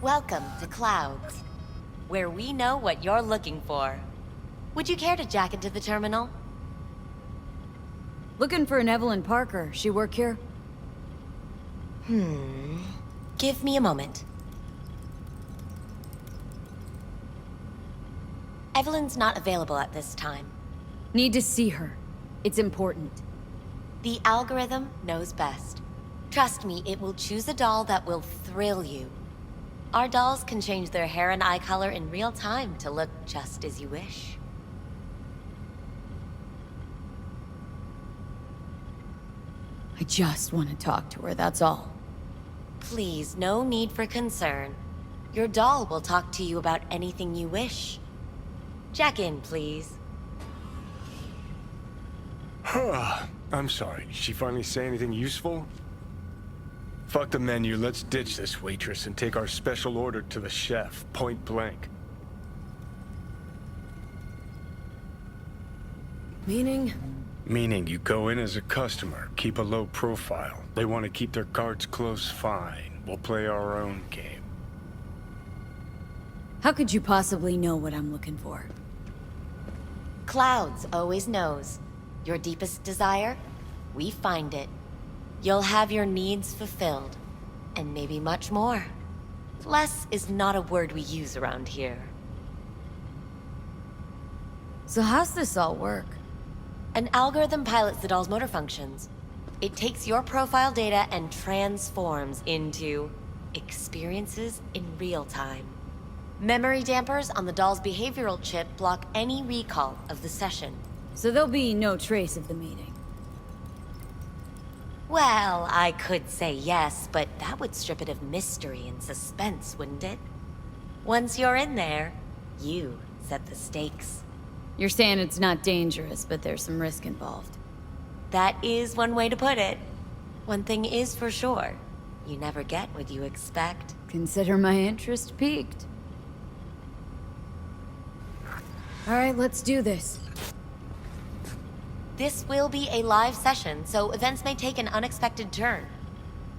Welcome to Clouds, where we know what you're looking for. Would you care to jack into the terminal? Looking for an Evelyn Parker. She work here? Give me a moment. Evelyn's not available at this time. Need to see her. It's important. The algorithm knows best. Trust me, it will choose a doll that will thrill you. Our dolls can change their hair and eye color in real time to look just as you wish. I just want to talk to her, that's all. Please, no need for concern. Your doll will talk to you about anything you wish. Jack in, please. I'm sorry, did she finally say anything useful? Fuck the menu, let's ditch this waitress and take our special order to the chef, point blank. Meaning? Meaning you go in as a customer, keep a low profile. They want to keep their cards close, fine. We'll play our own game. How could you possibly know what I'm looking for? Clouds always knows. Your deepest desire, we find it. You'll have your needs fulfilled, and maybe much more. Less is not a word we use around here. So how's this all work? An algorithm pilots the doll's motor functions. It takes your profile data and transforms into experiences in real time. Memory dampers on the doll's behavioral chip block any recall of the session. So there'll be no trace of the meeting. Well, I could say yes, but that would strip it of mystery and suspense, wouldn't it? Once you're in there, you set the stakes. You're saying it's not dangerous, but there's some risk involved. That is one way to put it. One thing is for sure, you never get what you expect. Consider my interest piqued. All right, let's do this. This will be a live session, so events may take an unexpected turn.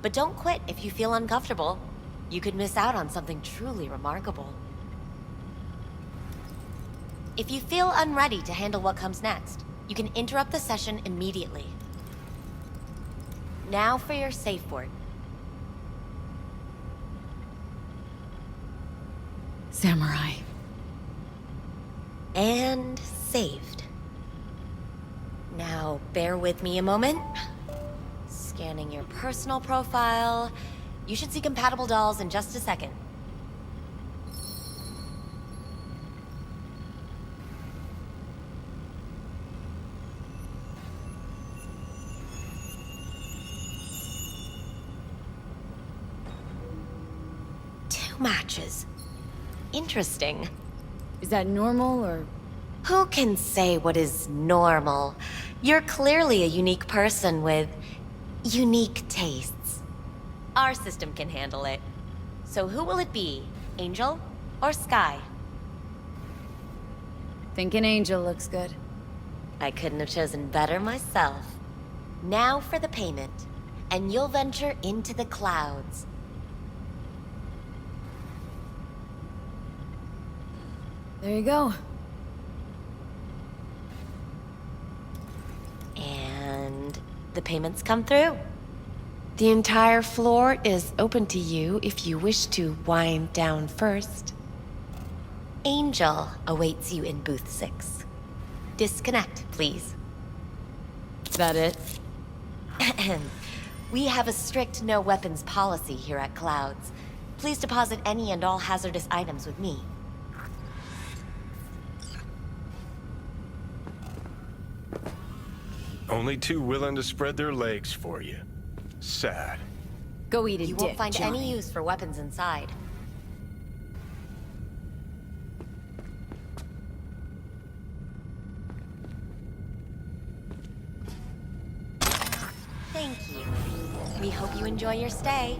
But don't quit if you feel uncomfortable. You could miss out on something truly remarkable. If you feel unready to handle what comes next, you can interrupt the session immediately. Now for your safe word. Samurai. And saved. Now, bear with me a moment. Scanning your personal profile. You should see compatible dolls in just a second. Two matches. Interesting. Is that normal, or...? Who can say what is normal? You're clearly a unique person with unique tastes. Our system can handle it. So who will it be? Angel or Sky? Thinking Angel looks good. I couldn't have chosen better myself. Now for the payment, and you'll venture into the clouds. There you go. And the payments come through. The entire floor is open to you if you wish to wind down first. Angel awaits you in booth 6. Disconnect, please. Is that it? We have a strict no weapons policy here at Clouds. Please deposit any and all hazardous items with me. Only two willing to spread their legs for you. Sad. Go eat a You dick, won't find Johnny. any use for weapons inside. Thank you. We hope you enjoy your stay.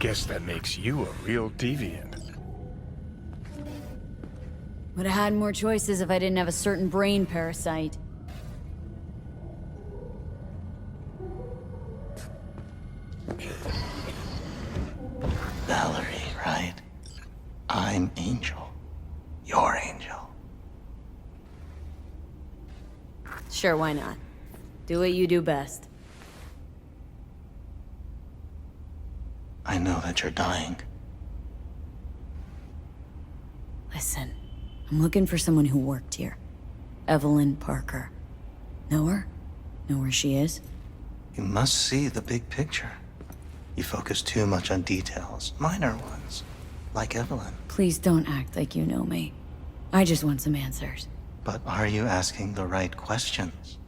Guess that makes you a real deviant. Would have had more choices if I didn't have a certain brain parasite. Valerie, right? I'm Angel. Your Angel. Sure, why not? Do what you do best. I know that you're dying. Listen, I'm looking for someone who worked here. Evelyn Parker. Know her? Know where she is? You must see the big picture. You focus too much on details, minor ones, like Evelyn. Please don't act like you know me. I just want some answers. But are you asking the right questions?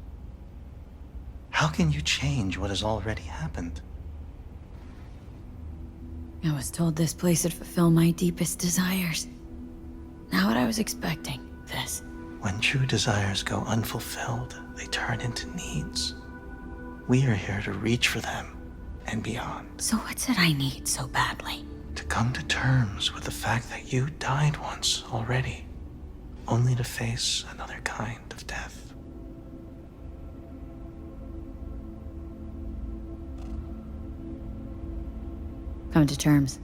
How can you change what has already happened? I was told this place would fulfill my deepest desires. Not what I was expecting, this. When true desires go unfulfilled, they turn into needs. We are here to reach for them and beyond. So what's it I need so badly? To come to terms with the fact that you died once already, only to face another kind of death. Come to terms.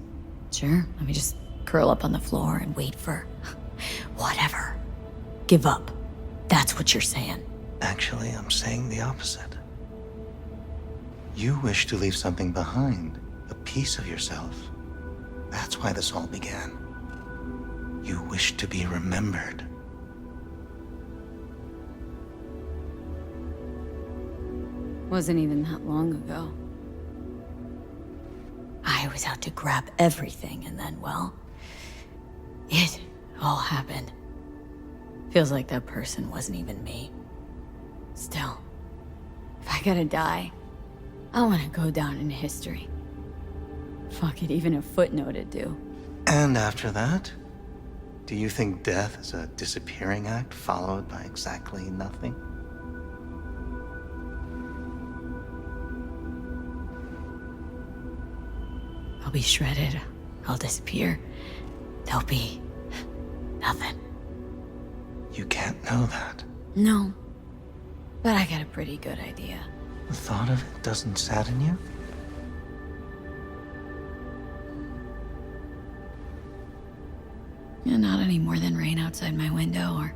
Sure, let me just curl up on the floor and wait for... whatever. Give up. That's what you're saying. Actually, I'm saying the opposite. You wish to leave something behind, a piece of yourself. That's why this all began. You wish to be remembered. Wasn't even that long ago. I was out to grab everything and then, well, it all happened. Feels like that person wasn't even me. Still, if I gotta die, I want to go down in history. Fuck it, even a footnote would do. And after that, do you think death is a disappearing act followed by exactly nothing? I'll be shredded. I'll disappear. There'll be nothing. You can't know that. No, but I got a pretty good idea. The thought of it doesn't sadden you? Yeah, not any more than rain outside my window or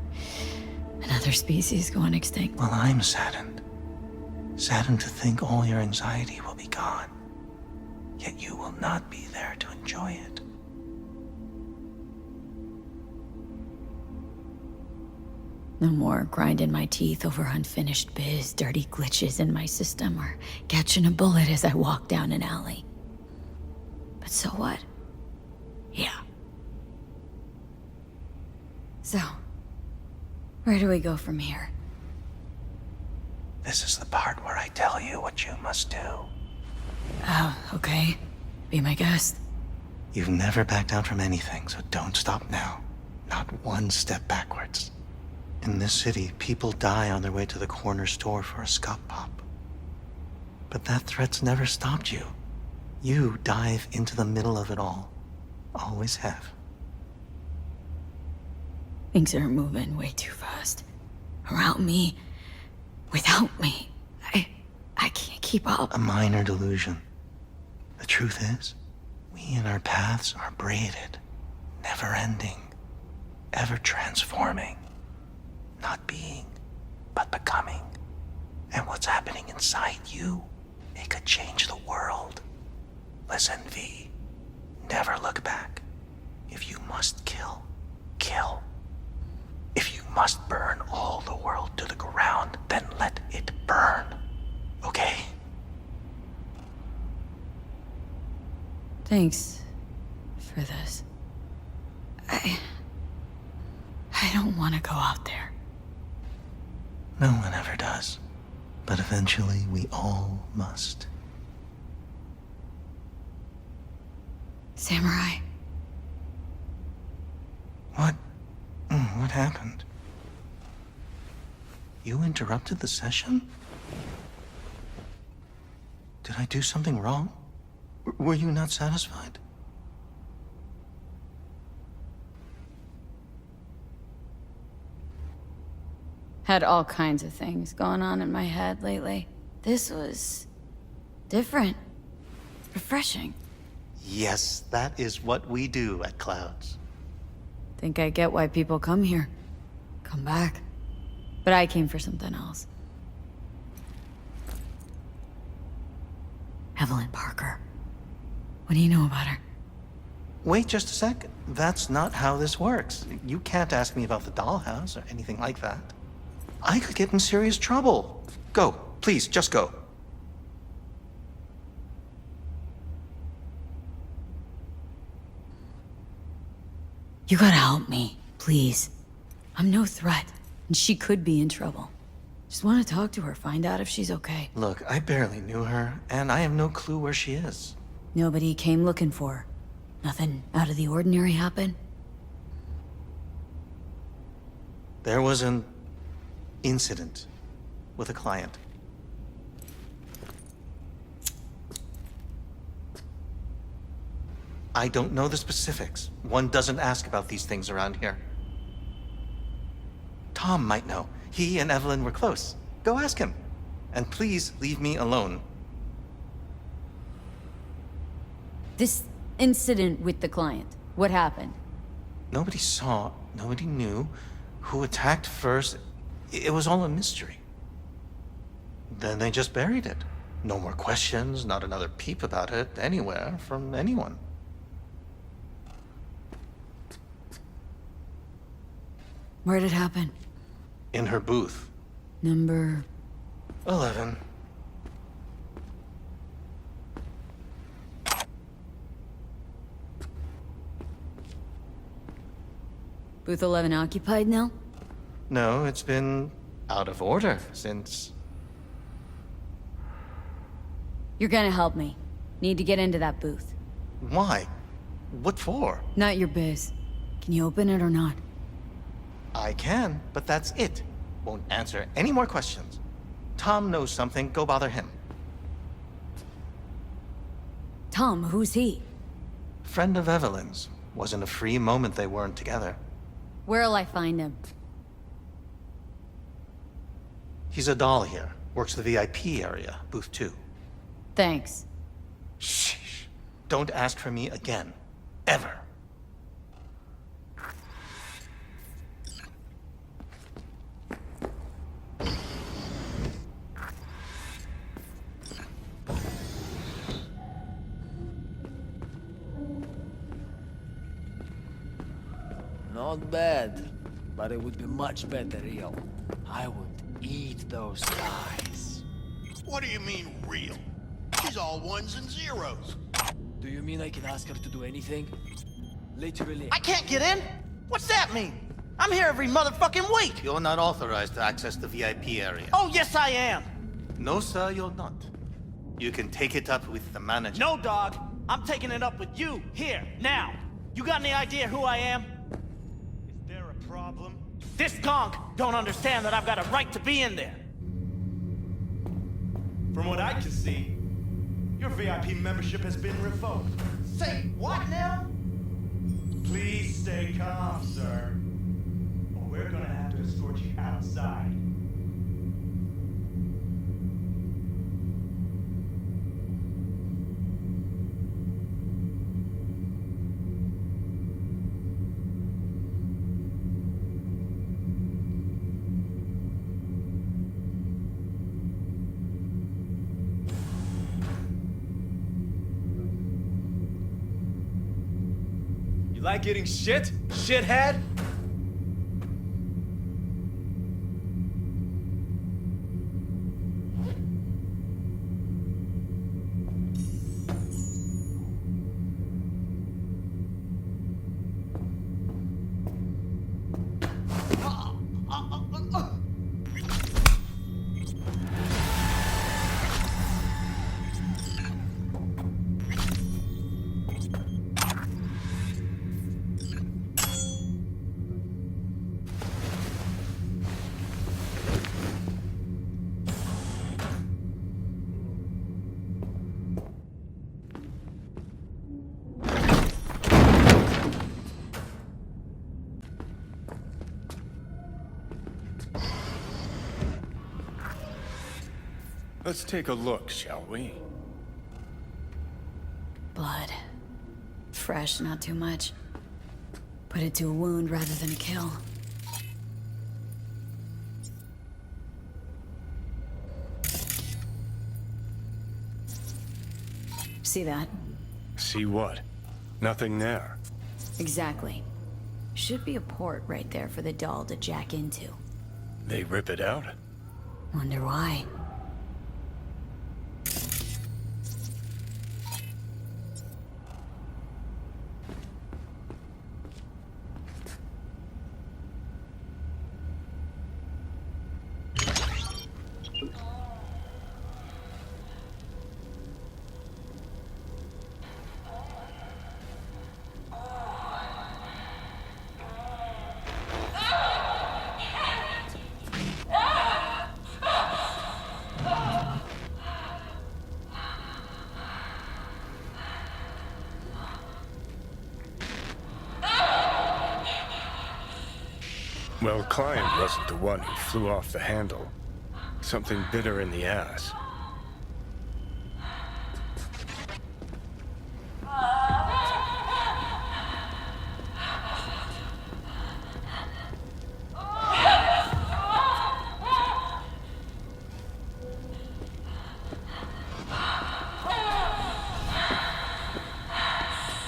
another species going extinct. Well, I'm saddened. Saddened to think all your anxiety will be gone. Yet you will not be there to enjoy it. No more grinding my teeth over unfinished biz, dirty glitches in my system, or catching a bullet as I walk down an alley. But so what? Yeah. So, where do we go from here? This is the part where I tell you what you must do. Oh, okay. Be my guest. You've never backed down from anything, so don't stop now. Not one step backwards. In this city, people die on their way to the corner store for a scop pop. But that threat's never stopped you. You dive into the middle of it all. Always have. Things are moving way too fast. Around me, without me. I can't keep up. A minor delusion. The truth is, we and our paths are braided, never-ending, ever-transforming. Not being, but becoming. And what's happening inside you, it could change the world. Listen, V, never look back. If you must kill, kill. If you must burn all the world to the ground, then let it burn. Okay? Thanks for this. I don't want to go out there. No one ever does. But eventually we all must. Samurai. What? What happened? You interrupted the session? Did I do something wrong? Were you not satisfied? Had all kinds of things going on in my head lately. This was different. Refreshing. Yes, that is what we do at Clouds. Think I get why people come here. Come back. But I came for something else. Evelyn Parker. What do you know about her? Wait just a sec. That's not how this works. You can't ask me about the dollhouse or anything like that. I could get in serious trouble. Go. Please, just go. You gotta help me, please. I'm no threat, and she could be in trouble. Just want to talk to her, find out if she's okay. Look, I barely knew her, and I have no clue where she is. Nobody came looking for her. Nothing out of the ordinary happened? There was an incident with a client. I don't know the specifics. One doesn't ask about these things around here. Tom might know. He and Evelyn were close. Go ask him. And please leave me alone. This incident with the client, what happened? Nobody saw, nobody knew who attacked first. It was all a mystery. Then they just buried it. No more questions, not another peep about it anywhere from anyone. Where'd it happen? In her booth. Number... 11. Booth 11 occupied now? No, it's been out of order since... You're gonna help me. Need to get into that booth. Why? What for? Not your biz. Can you open it or not? I can, but that's it. Won't answer any more questions. Tom knows something, go bother him. Tom, who's he? Friend of Evelyn's. Wasn't a free moment they weren't together. Where'll I find him? He's a doll here. Works the VIP area, booth 2. Thanks. Shh. Don't ask for me again. Ever. Not bad, but it would be much better real. I would eat those guys. What do you mean, real? She's all ones and zeros. Do you mean I can ask her to do anything? Literally. I can't get in? What's that mean? I'm here every motherfucking week! You're not authorized to access the VIP area. Oh, yes I am! No, sir, you're not. You can take it up with the manager. No, dog! I'm taking it up with you, here, now! You got any idea who I am? Is there a problem? This gonk don't understand that I've got a right to be in there! From what I can see, your VIP membership has been revoked. Say what now? Please stay calm, sir. Or we're gonna have to escort you outside. You like getting shit, shithead? Let's take a look, shall we? Blood. Fresh, not too much. Put it to a wound rather than a kill. See that? See what? Nothing there. Exactly. Should be a port right there for the doll to jack into. They rip it out? Wonder why. Well, client wasn't the one who flew off the handle. Something bit her in the ass.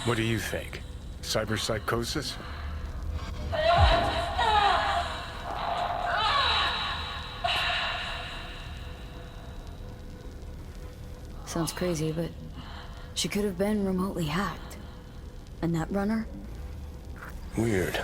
What do you think? Cyberpsychosis? Sounds crazy, but she could have been remotely hacked. And that runner? Weird.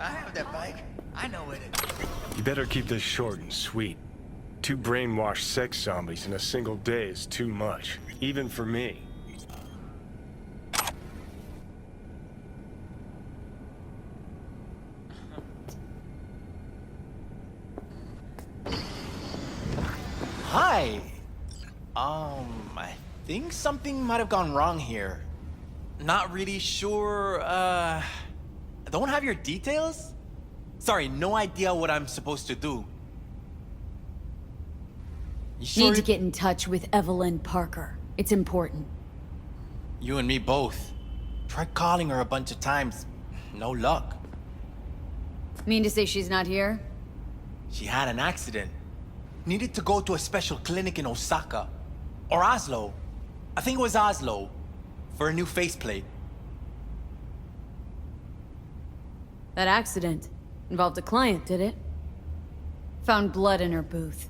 I have that bike. I know it is. You better keep this short and sweet. 2 brainwashed sex zombies in a single day is too much, even for me. Hi. I think something might have gone wrong here. Not really sure, don't have your details? Sorry, no idea what I'm supposed to do. You sure? Need to get in touch with Evelyn Parker. It's important. You and me both. Tried calling her a bunch of times. No luck. Mean to say she's not here? She had an accident. Needed to go to a special clinic in Osaka. Or Oslo. I think it was Oslo. For a new faceplate. That accident involved a client, did it? Found blood in her booth.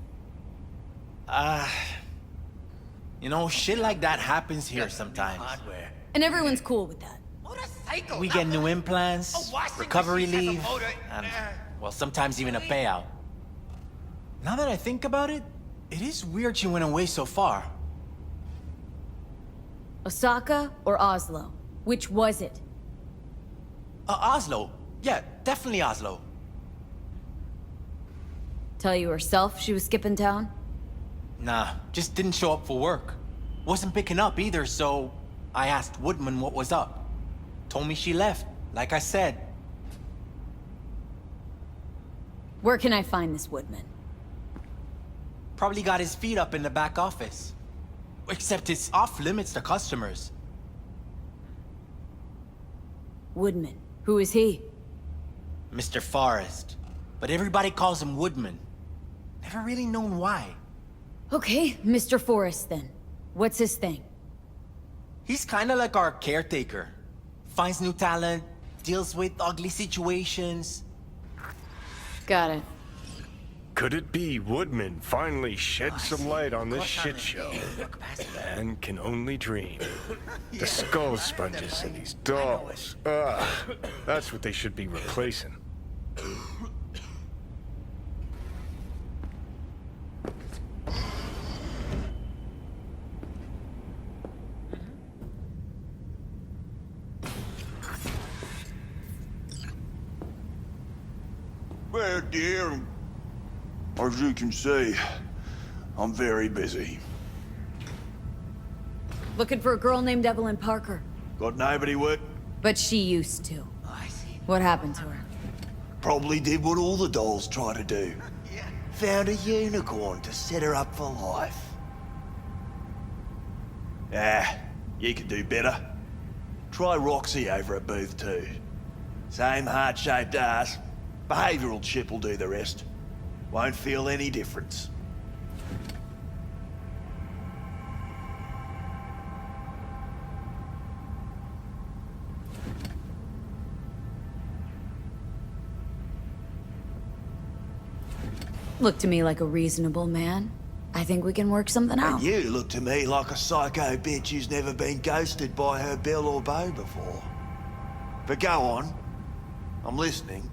You know, shit like that happens here sometimes. And everyone's cool with that. We get new implants, recovery leave, and, well, sometimes even a payout. Now that I think about it, it is weird she went away so far. Osaka or Oslo? Which was it? Oslo. Yeah, definitely Oslo. Tell you herself she was skipping town? Nah, just didn't show up for work. Wasn't picking up either, so I asked Woodman what was up. Told me she left, like I said. Where can I find this Woodman? Probably got his feet up in the back office. Except it's off limits to customers. Woodman. Who is he? Mr. Forrest. But everybody calls him Woodman. Never really known why. Okay, Mr. Forrest then. What's his thing? He's kinda like our caretaker. Finds new talent, deals with ugly situations. Got it. Could it be Woodman finally shed some light on this shit show? Man can only dream. The skull sponges and these dolls. Ugh, that's what they should be replacing. Well, dear, as you can see, I'm very busy. Looking for a girl named Evelyn Parker. Got nobody work? But she used to. I see. What happened to her? Probably did what all the dolls try to do. Found a unicorn to set her up for life. You could do better. Try Roxy over at Booth 2. Same heart-shaped ass. Behavioural chip will do the rest. Won't feel any difference. Look to me like a reasonable man. I think we can work something out. And you look to me like a psycho bitch who's never been ghosted by her belle or beau before. But go on. I'm listening.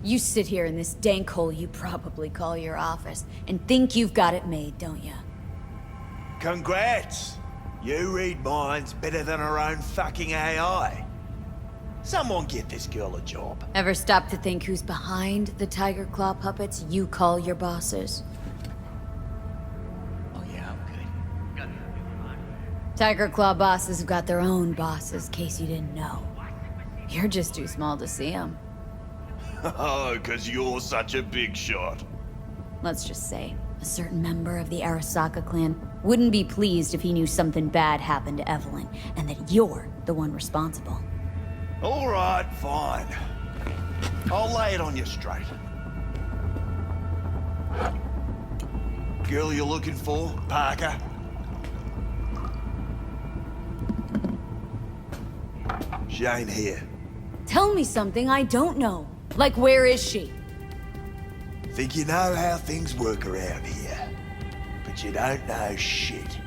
You sit here in this dank hole you probably call your office and think you've got it made, don't you? Congrats! You read minds better than her own fucking AI. Someone get this girl a job. Ever stop to think who's behind the tiger claw puppets you call your bosses? Oh yeah, I'm good. Tiger claw bosses have got their own bosses, case you didn't know. You're just too small to see them. Oh, 'cause you're such a big shot. Let's just say, a certain member of the Arasaka clan wouldn't be pleased if he knew something bad happened to Evelyn, and that you're the one responsible. All right, fine. I'll lay it on you straight. Girl you're looking for, Parker? She ain't here. Tell me something I don't know. Like, where is she? Think you know how things work around here, but you don't know shit.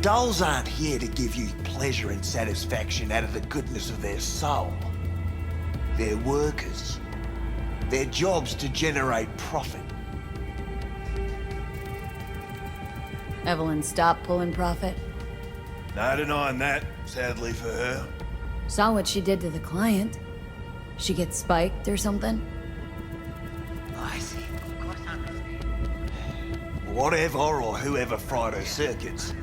Dolls aren't here to give you pleasure and satisfaction out of the goodness of their soul. They're workers. Their job's to generate profit. Evelyn stopped pulling profit. No denying that, sadly for her. Saw what she did to the client. She gets spiked or something? I see. Whatever or whoever fried her circuits,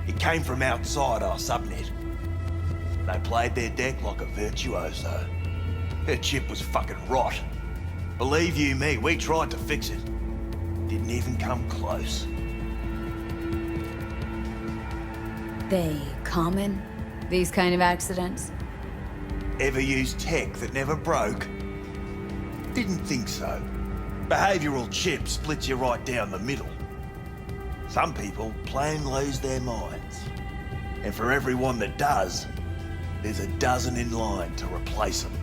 it came from outside our subnet. They played their deck like a virtuoso. Her chip was fucking rot. Believe you me, we tried to fix it. Didn't even come close. They common? These kind of accidents? Ever used tech that never broke? Didn't think so. Behavioral chip splits you right down the middle. Some people plain lose their minds. And for everyone that does, there's a dozen in line to replace them.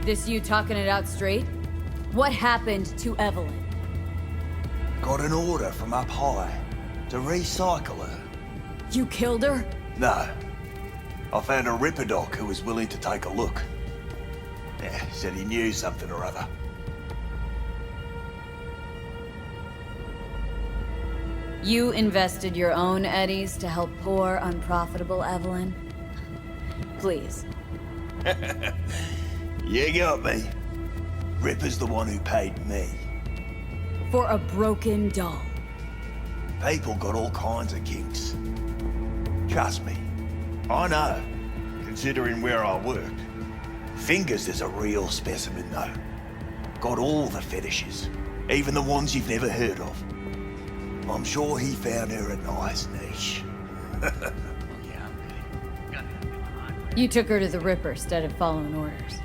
This you talking it out straight? What happened to Evelyn? Got an order from up high to recycle her. You killed her? No. I found a Ripper doc who was willing to take a look. Yeah, said he knew something or other. You invested your own eddies to help poor, unprofitable Evelyn? Please. You got me. Ripper's the one who paid me. For a broken doll. People got all kinds of kinks. Trust me, I know, considering where I worked. Fingers is a real specimen though. Got all the fetishes, even the ones you've never heard of. I'm sure he found her a nice niche. You took her to the Ripper instead of following orders.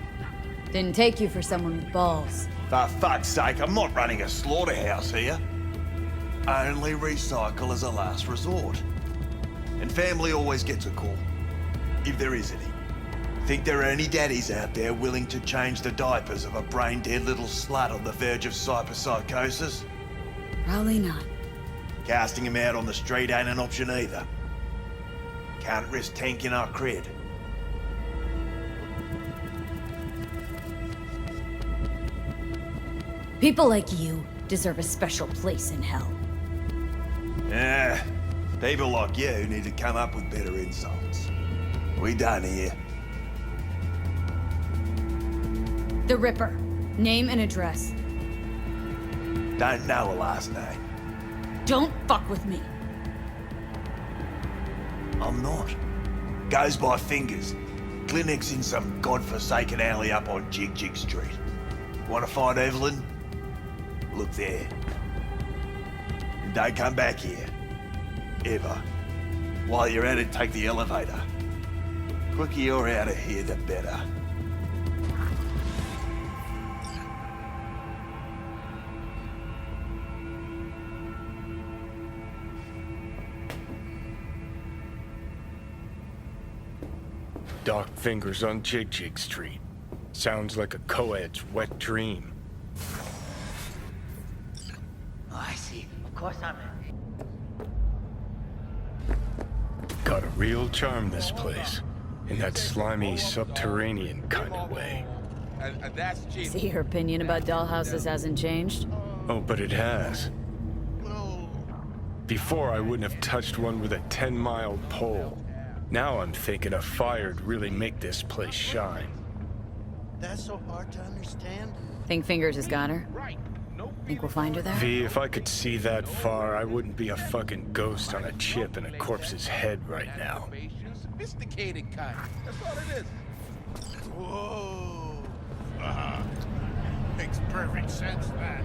Didn't take you for someone with balls. For fuck's sake, I'm not running a slaughterhouse here. Only recycle as a last resort. And family always gets a call, if there is any. Think there are any daddies out there willing to change the diapers of a brain-dead little slut on the verge of cyberpsychosis? Probably not. Casting him out on the street ain't an option either. Can't risk tanking our cred. People like you deserve a special place in hell. People like you need to come up with better insults. We done here. The Ripper. Name and address. Don't know a last name. Don't fuck with me. I'm not. Goes by fingers. Clinic's in some godforsaken alley up on Jig Street. Want to find Evelyn? Look there. And don't come back here. Ever. While you're at it, take the elevator. Quicker you're out of here, the better. Dark fingers on Jig Street. Sounds like a co-ed's wet dream. Oh, I see. Of course I'm in. Got a real charm, this place. In that slimy, subterranean kind of way. See, your opinion about dollhouses hasn't changed? Oh, but it has. Before, I wouldn't have touched one with a 10-mile pole. Now I'm thinking a fire'd really make this place shine. That's so hard to understand. Think Fingers has got her? Think we'll find her there? V, if I could see that far, I wouldn't be a fucking ghost on a chip in a corpse's head right now. Sophisticated kind. That's all it is. Whoa. Makes perfect sense, that.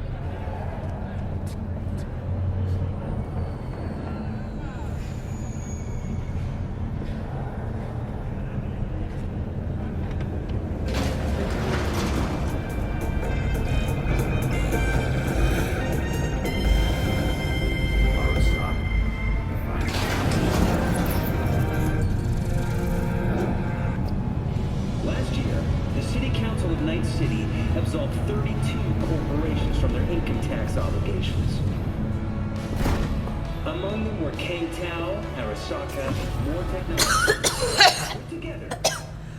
Absolved 32 corporations from their income tax obligations. Among them were K-Tao, Arasaka, More Technology. Put together,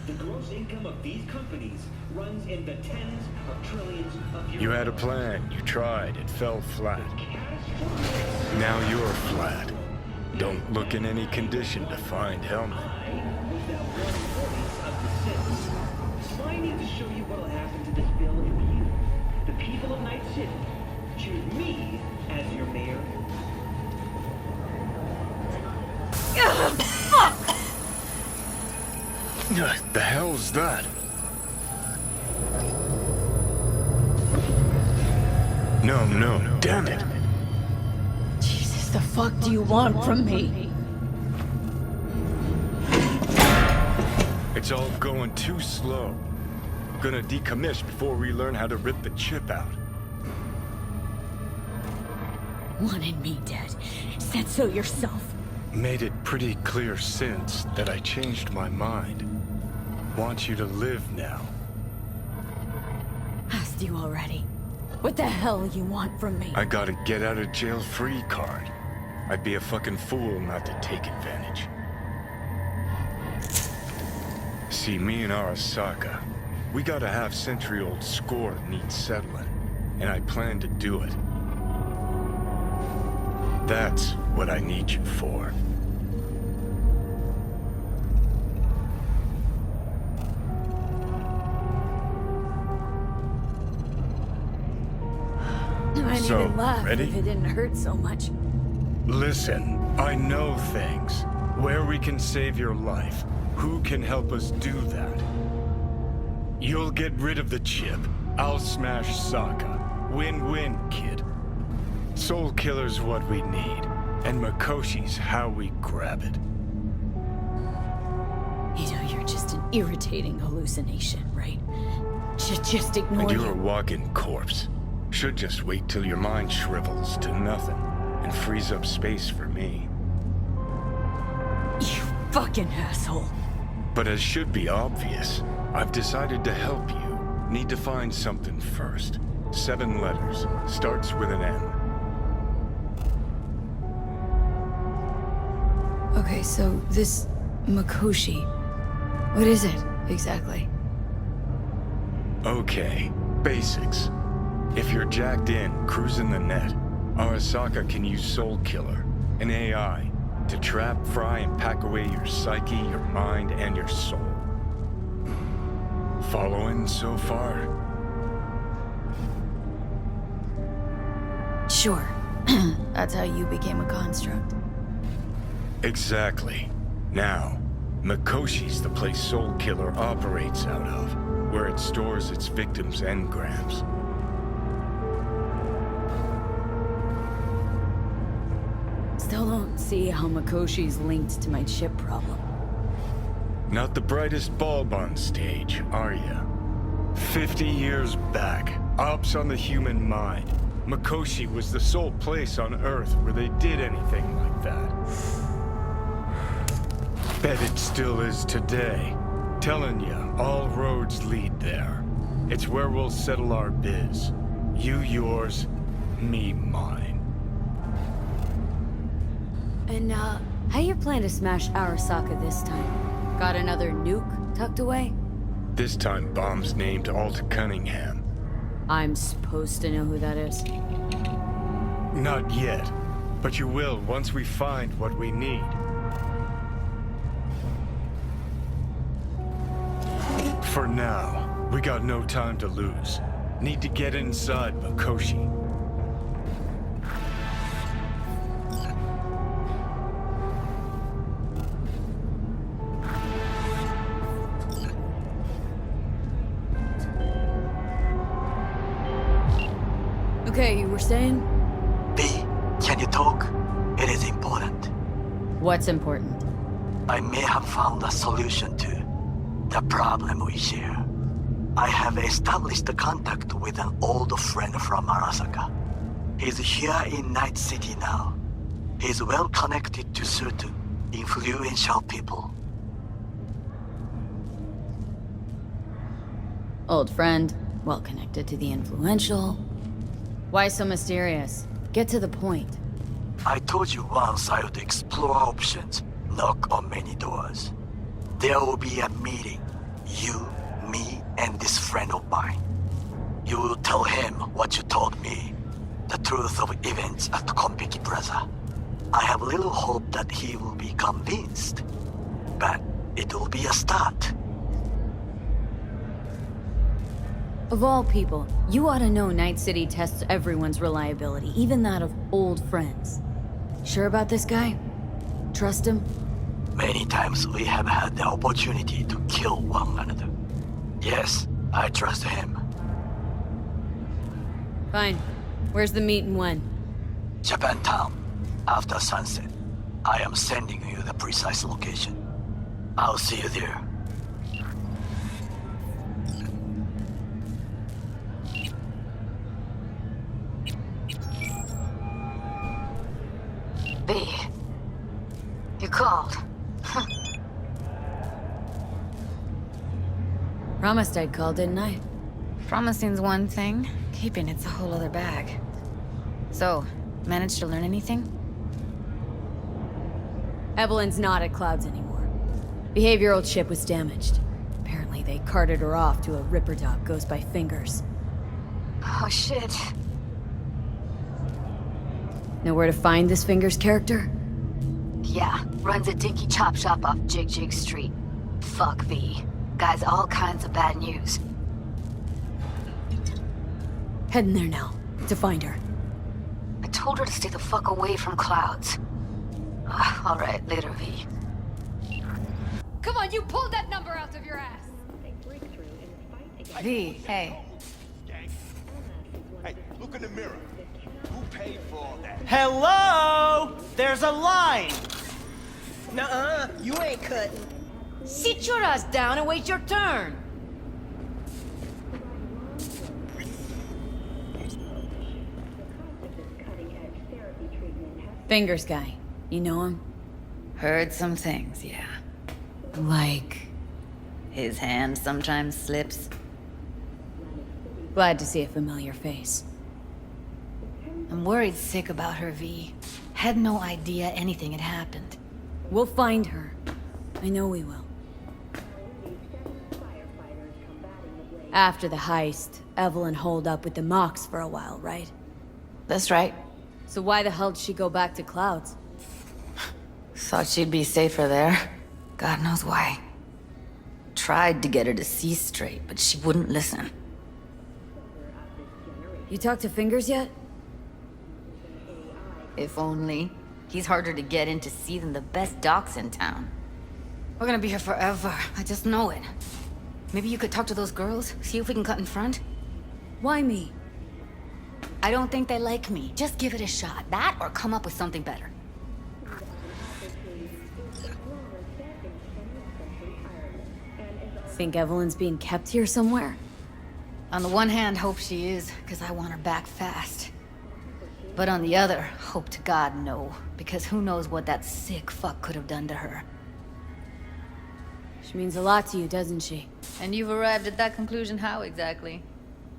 the gross income of these companies runs in the tens of trillions of euros. You had a plan, you tried, it fell flat. Now you're flat. Don't look in any condition to find Helmet. I need to show you what'll happen to this bill if you, the people of Night City, choose me as your mayor. The hell's that? No, damn it. Jesus, the fuck do you want from me? It's all going too slow. Gonna decommission before we learn how to rip the chip out. Wanted me dead. Said so yourself. Made it pretty clear since that I changed my mind. Want you to live now. Asked you already. What the hell you want from me? I got a get out of jail free card. I'd be a fucking fool not to take advantage. See, me and Arasaka, we got a half-century-old score that needs settling, and I plan to do it. That's what I need you for. I didn't So, even laugh ready? if it didn't hurt so much. Listen, I know things. Where we can save your life. Who can help us do that? You'll get rid of the chip. I'll smash Sokka. Win-win, kid. Soul Killer's what we need, and Makoshi's how we grab it. You know, you're just an irritating hallucination, right? Just ignore And you're you. a walking corpse. Should just wait till your mind shrivels to nothing, and frees up space for me. You fucking asshole. But as should be obvious, I've decided to help you. Need to find something first. 7 letters. Starts with an M. Okay, so this Makoshi, what is it exactly? Okay, basics. If you're jacked in, cruising the net, Arasaka can use Soul Killer, an AI, to trap, fry, and pack away your psyche, your mind, and your soul. Following so far? Sure. That's how you became a construct. Exactly. Now, Mikoshi's the place Soul Killer operates out of, where it stores its victims' engrams. Still don't see how Mikoshi's linked to my chip problem. Not the brightest bulb on stage, are ya? 50 years back, ops on the human mind. Mikoshi was the sole place on Earth where they did anything like that. Bet it still is today. Telling ya, all roads lead there. It's where we'll settle our biz. You yours, me mine. And, how you plan to smash Arasaka this time? Got another nuke tucked away? This time bomb's named Alta Cunningham. I'm supposed to know who that is. Not yet, but you will once we find what we need. For now, we got no time to lose. Need to get inside Mikoshi. Okay, you were saying? B, can you talk? It is important. What's important? I may have found a solution to the problem we share. I have established a contact with an old friend from Arasaka. He's here in Night City now. He's well connected to certain influential people. Old friend, well connected to the influential. Why so mysterious? Get to the point. I told you once I would explore options, knock on many doors. There will be a meeting. You, me, and this friend of mine. You will tell him what you told me. The truth of events at Konpeki Plaza. I have little hope that he will be convinced. But it will be a start. Of all people, you ought to know Night City tests everyone's reliability, even that of old friends. Sure about this guy? Trust him? Many times we have had the opportunity to kill one another. Yes, I trust him. Fine. Where's the meet and when? Japantown, after sunset. I am sending you the precise location. I'll see you there. B. You called. Promised I'd call, didn't I? Promising's one thing, keeping it's a whole other bag. So, managed to learn anything? Evelyn's not at Clouds anymore. Behavioral chip was damaged. Apparently they carted her off to a Ripper dog goes by Fingers. Oh shit. Know where to find this Fingers character? Yeah, runs a dinky chop shop off Jig Jig Street. Fuck V. Guy's all kinds of bad news. Heading there now, to find her. I told her to stay the fuck away from Clouds. Alright, later, V. Come on, you pulled that number out of your ass! V, hey. Hey, look in the mirror. Who paid for all that? Hello? There's a line! Nuh-uh, you ain't cutting. Sit your ass down and wait your turn! Fingers guy. You know him? Heard some things, yeah. Like... His hand sometimes slips. Glad to see a familiar face. I'm worried sick about her, V. Had no idea anything had happened. We'll find her. I know we will. After the heist, Evelyn holed up with the Mox for a while, right? That's right. So why the hell did she go back to Clouds? Thought she'd be safer there. God knows why. Tried to get her to see straight, but she wouldn't listen. You talked to Fingers yet? If only. He's harder to get in to see than the best docs in town. We're gonna be here forever. I just know it. Maybe you could talk to those girls, see if we can cut in front? Why me? I don't think they like me. Just give it a shot. That or come up with something better. Think Evelyn's being kept here somewhere? On the one hand, hope she is, because I want her back fast. But on the other, hope to God no, because who knows what that sick fuck could have done to her. She means a lot to you, doesn't she? And you've arrived at that conclusion how exactly?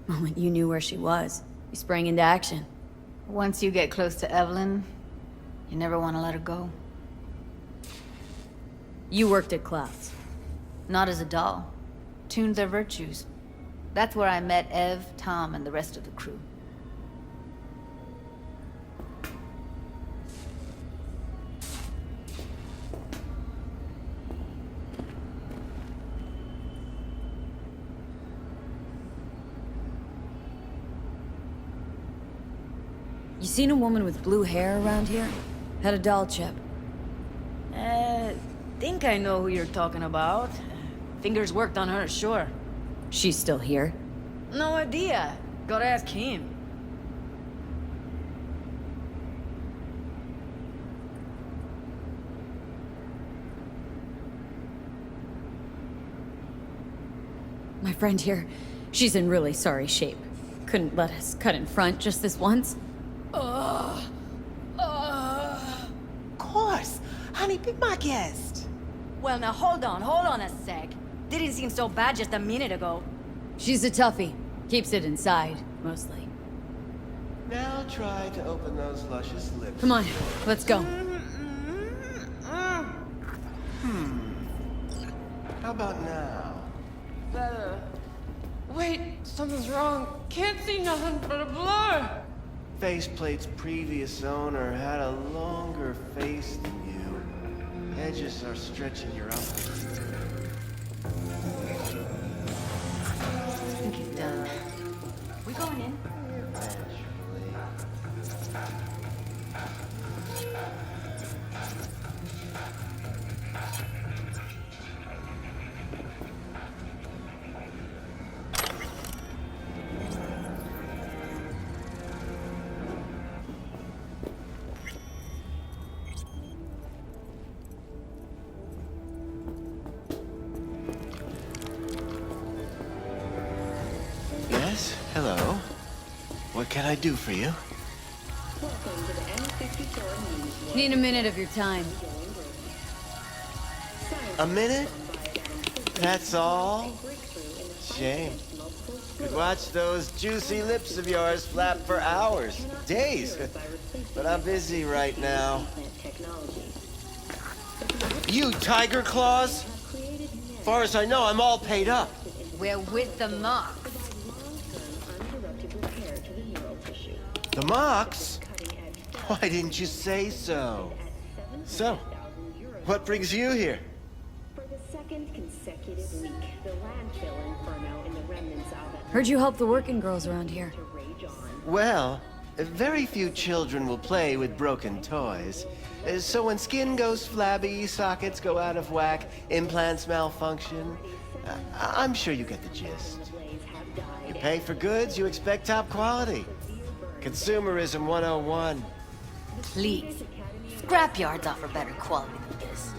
The moment you knew where she was, you sprang into action. Once you get close to Evelyn, you never want to let her go. You worked at Clouds. Not as a doll. Tuned their virtues. That's where I met Ev, Tom, and the rest of the crew. You seen a woman with blue hair around here? Had a doll chip. Think I know who you're talking about. Fingers worked on her, sure. She's still here? No idea. Gotta ask him. My friend here, she's in really sorry shape. Couldn't let us cut in front just this once. Of course. Honey, be my guest. Well, now hold on a sec. Didn't seem so bad just a minute ago. She's a toughie. Keeps it inside, mostly. Now try to open those luscious lips. Come on, let's go. How about now? Better. Wait, something's wrong. Can't see nothing but a blur. Faceplate's previous owner had a longer face than you. Edges are stretching your uppers. I think you're done. We going in? Yes, hello. What can I do for you? Need a minute of your time. A minute? That's all? Shame. Could watch those juicy lips of yours flap for hours, days. But I'm busy right now. You Tiger Claws? Far as I know, I'm all paid up. We're with the Mox. The Mox? Why didn't you say so? So, what brings you here? For the second consecutive week, the landfill inferno in the remnants of it. Heard you help the working girls around here. Well, very few children will play with broken toys. So when skin goes flabby, sockets go out of whack, implants malfunction, I'm sure you get the gist. You pay for goods, you expect top quality. Consumerism 101. Please. Scrapyards offer better quality than this.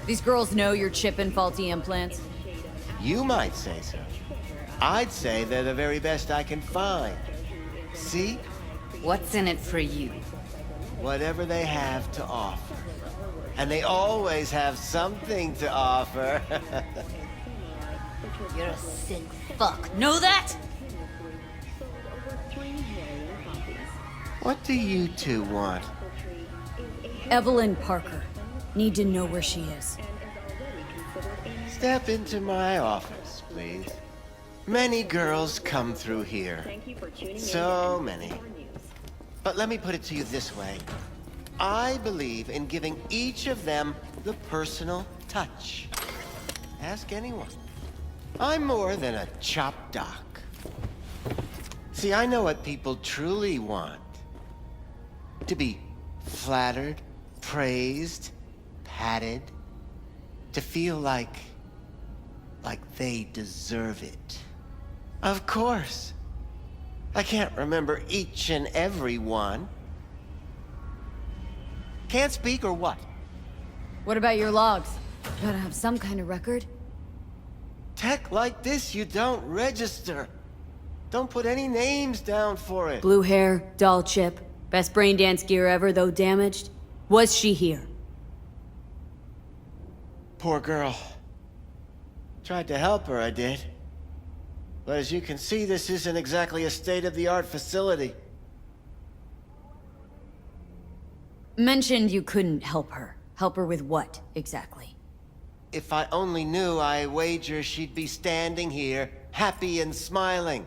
These girls know you're chipping faulty implants. You might say so. I'd say they're the very best I can find. See? What's in it for you? Whatever they have to offer. And they always have something to offer. You're a sick fuck. Know that? What do you two want? Evelyn Parker. Need to know where she is. Step into my office, please. Many girls come through here. So many. But let me put it to you this way. I believe in giving each of them the personal touch. Ask anyone. I'm more than a chop doc. See, I know what people truly want. To be flattered, praised, patted. To feel like they deserve it. Of course. I can't remember each and every one. Can't speak or what? What about your logs? Gotta have some kind of record. Tech like this, you don't register. Don't put any names down for it. Blue hair, doll chip, best brain dance gear ever, though damaged. Was she here? Poor girl. Tried to help her, I did. But as you can see, this isn't exactly a state-of-the-art facility. Mentioned you couldn't help her. Help her with what, exactly? If I only knew, I wager she'd be standing here, happy and smiling.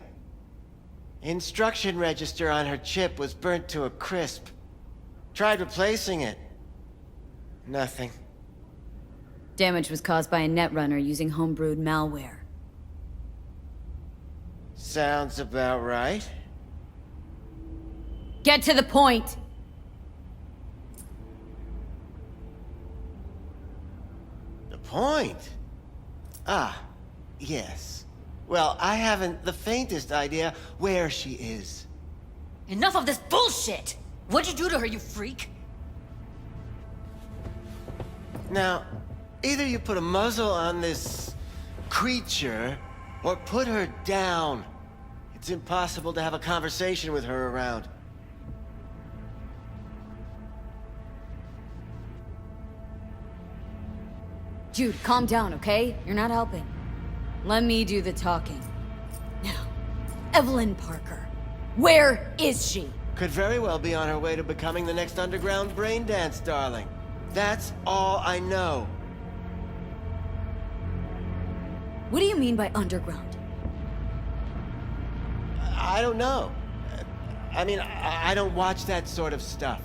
Instruction register on her chip was burnt to a crisp. Tried replacing it. Nothing. Damage was caused by a netrunner using homebrewed malware. Sounds about right. Get to the point! The point? Ah, yes. Well, I haven't the faintest idea where she is. Enough of this bullshit! What'd you do to her, you freak? Now, either you put a muzzle on this creature, or put her down. It's impossible to have a conversation with her around. Jude, calm down, okay? You're not helping. Let me do the talking. Now, Evelyn Parker. Where is she? Could very well be on her way to becoming the next underground brain dance darling. That's all I know. What do you mean by underground? I don't know. I mean, I don't watch that sort of stuff.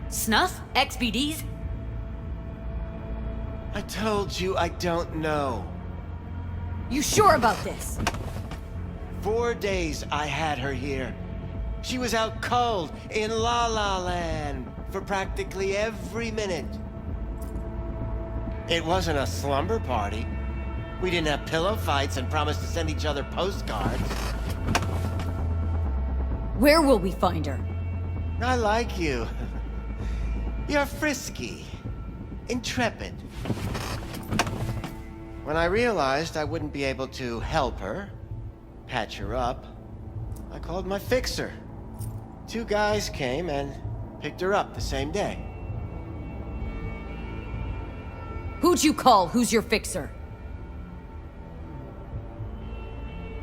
Snuff? XBDs? I told you I don't know. You sure about this? 4 days I had her here. She was out cold in La La Land for practically every minute. It wasn't a slumber party. We didn't have pillow fights and promised to send each other postcards. Where will we find her? I like you. You're frisky. Intrepid. When I realized I wouldn't be able to help her, patch her up, I called my fixer. 2 guys came and picked her up the same day. Who'd you call? Who's your fixer?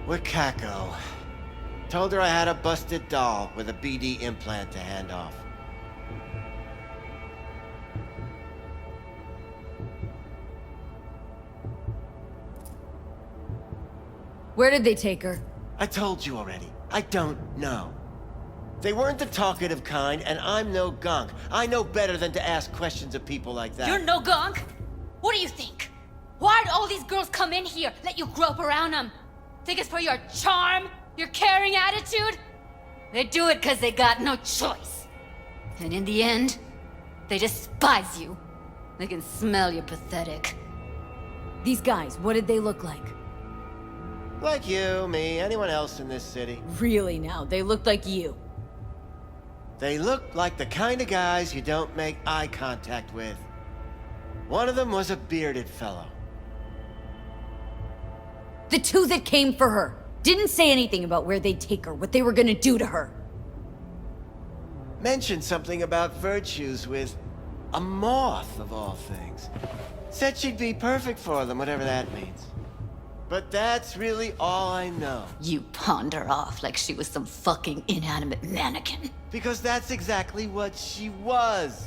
Wakako. Told her I had a busted doll with a BD implant to hand off. Where did they take her? I told you already. I don't know. They weren't the talkative kind, and I'm no gunk. I know better than to ask questions of people like that. You're no gunk? What do you think? Why'd all these girls come in here, let you grope around them? Think it's for your charm? Your caring attitude? They do it because they got no choice. And in the end, they despise you. They can smell you're pathetic. These guys, what did they look like? Like you, me, anyone else in this city. Really now, they looked like you. They looked like the kind of guys you don't make eye contact with. One of them was a bearded fellow. The 2 that came for her didn't say anything about where they'd take her, what they were gonna do to her. Mentioned something about virtues with a moth, of all things. Said she'd be perfect for them, whatever that means. But that's really all I know. You pawned her off like she was some fucking inanimate mannequin. Because that's exactly what she was.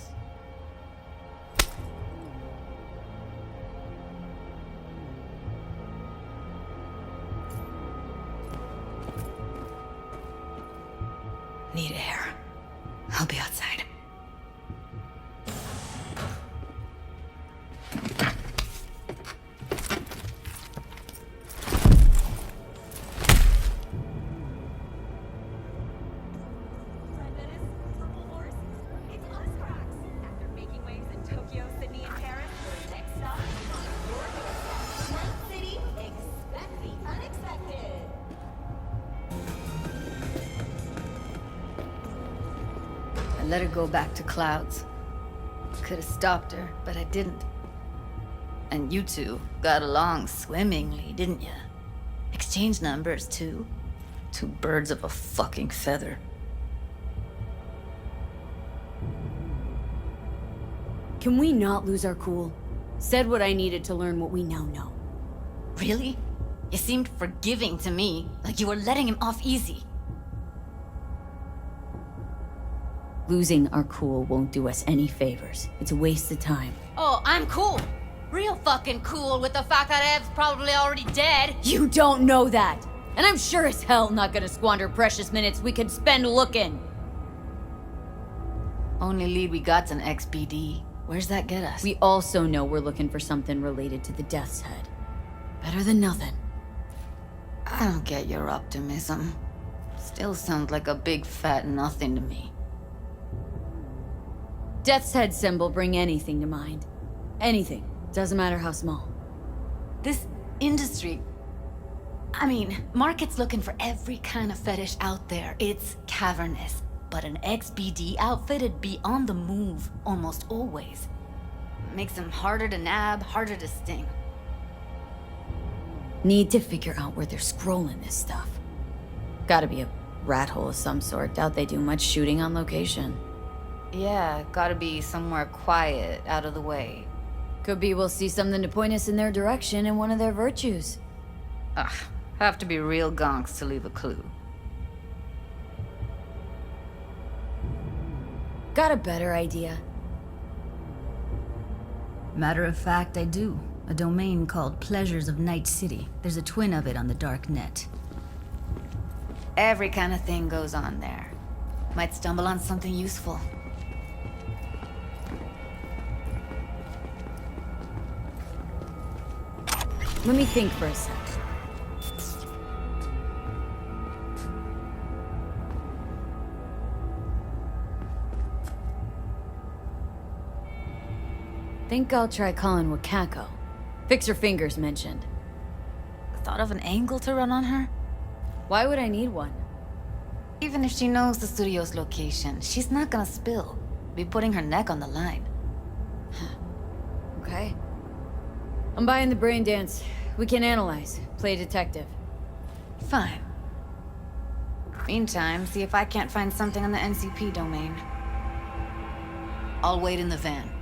let her go back to Clouds. Could have stopped her, but I didn't. And you two got along swimmingly, didn't ya? Exchanged numbers, too. Two birds of a fucking feather. Can we not lose our cool? Said what I needed to learn what we now know. Really? You seemed forgiving to me, like you were letting him off easy. Losing our cool won't do us any favors. It's a waste of time. Oh, I'm cool. Real fucking cool with the fact that Ev's probably already dead. You don't know that! And I'm sure as hell not gonna squander precious minutes we could spend looking. Only lead we got's an XBD. Where's that get us? We also know we're looking for something related to the Death's Head. Better than nothing. I don't get your optimism. Still sounds like a big fat nothing to me. Death's Head symbol bring anything to mind. Anything. Doesn't matter how small. This industry... I mean, market's looking for every kind of fetish out there. It's cavernous. But an XBD outfit'd be on the move almost always. Makes them harder to nab, harder to sting. Need to figure out where they're scrolling this stuff. Gotta be a rat hole of some sort. Doubt they do much shooting on location. Yeah, gotta be somewhere quiet, out of the way. Could be we'll see something to point us in their direction in one of their virtues. Ugh, have to be real gonks to leave a clue. Got a better idea. Matter of fact, I do. A domain called Pleasures of Night City. There's a twin of it on the dark net. Every kind of thing goes on there. Might stumble on something useful. Let me think for a sec. Think I'll try calling Wakako. Fix her fingers mentioned. Thought of an angle to run on her? Why would I need one? Even if she knows the studio's location, she's not gonna spill. Be putting her neck on the line. Okay. I'm buying the brain dance. We can analyze. Play detective. Fine. Meantime, see if I can't find something on the NCP domain. I'll wait in the van.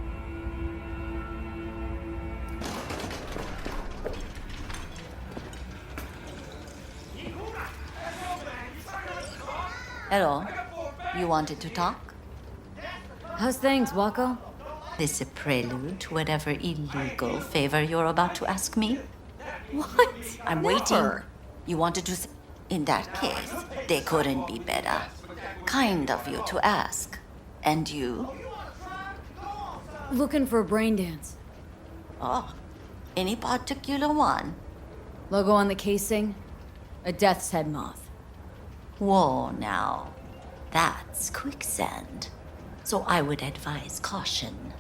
Hello. You wanted to talk? How's things, Wako? This a prelude to whatever illegal favor you're about to ask me? What? I'm waiting. You wanted to... In that case, they couldn't be better. Kind of you to ask. And you? Looking for a brain dance. Oh, any particular one? Logo on the casing? A Death's Head moth. Whoa, now. That's quicksand. So I would advise caution.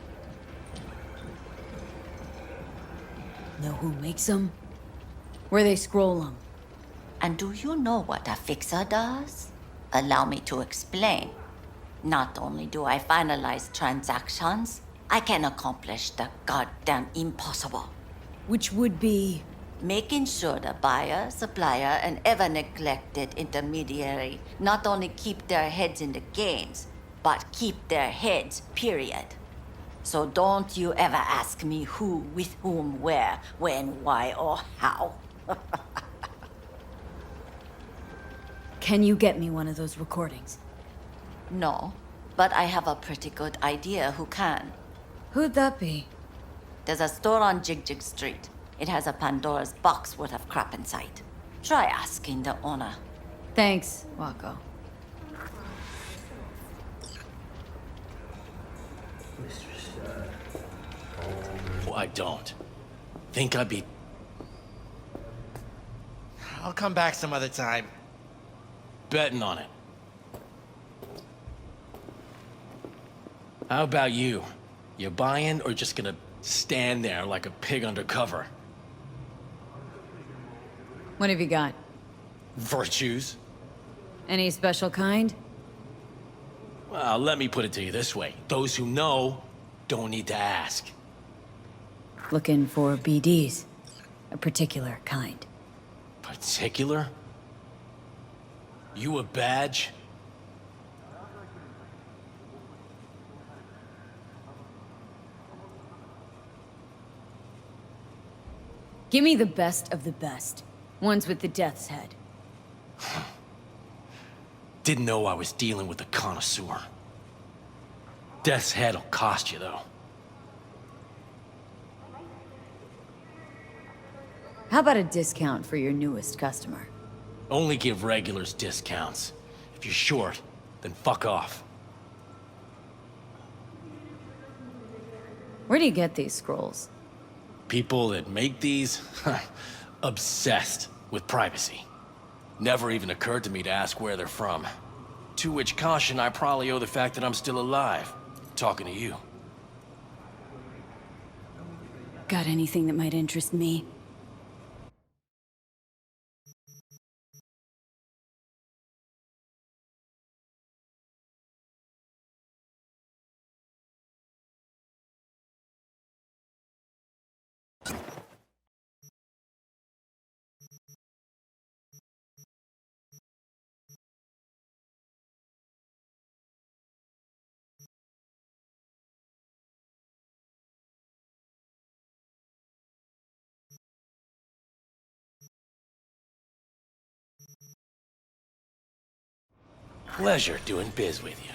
Know who makes them? Where they scroll them? And do you know what a fixer does? Allow me to explain. Not only do I finalize transactions, I can accomplish the goddamn impossible. Which would be? Making sure the buyer, supplier, and ever-neglected intermediary not only keep their heads in the games, but keep their heads, period. So don't you ever ask me who, with whom, where, when, why, or how. Can you get me one of those recordings? No, but I have a pretty good idea who can. Who'd that be? There's a store on Jig Street. It has a Pandora's box worth of crap inside. Try asking the owner. Thanks, Wako. Oh, I don't. Think I'd be... I'll come back some other time. Betting on it. How about you? You buying or just gonna stand there like a pig undercover? What have you got? Virtues? Any special kind? Well, let me put it to you this way. Those who know don't need to ask. Looking for BDs. A particular kind. Particular? You a badge? Give me the best of the best. Ones with the death's head. Didn't know I was dealing with a connoisseur. Death's head'll cost you, though. How about a discount for your newest customer? Only give regulars discounts. If you're short, then fuck off. Where do you get these scrolls? People that make these, obsessed with privacy. Never even occurred to me to ask where they're from. To which caution I probably owe the fact that I'm still alive, talking to you. Got anything that might interest me? Pleasure doing biz with you.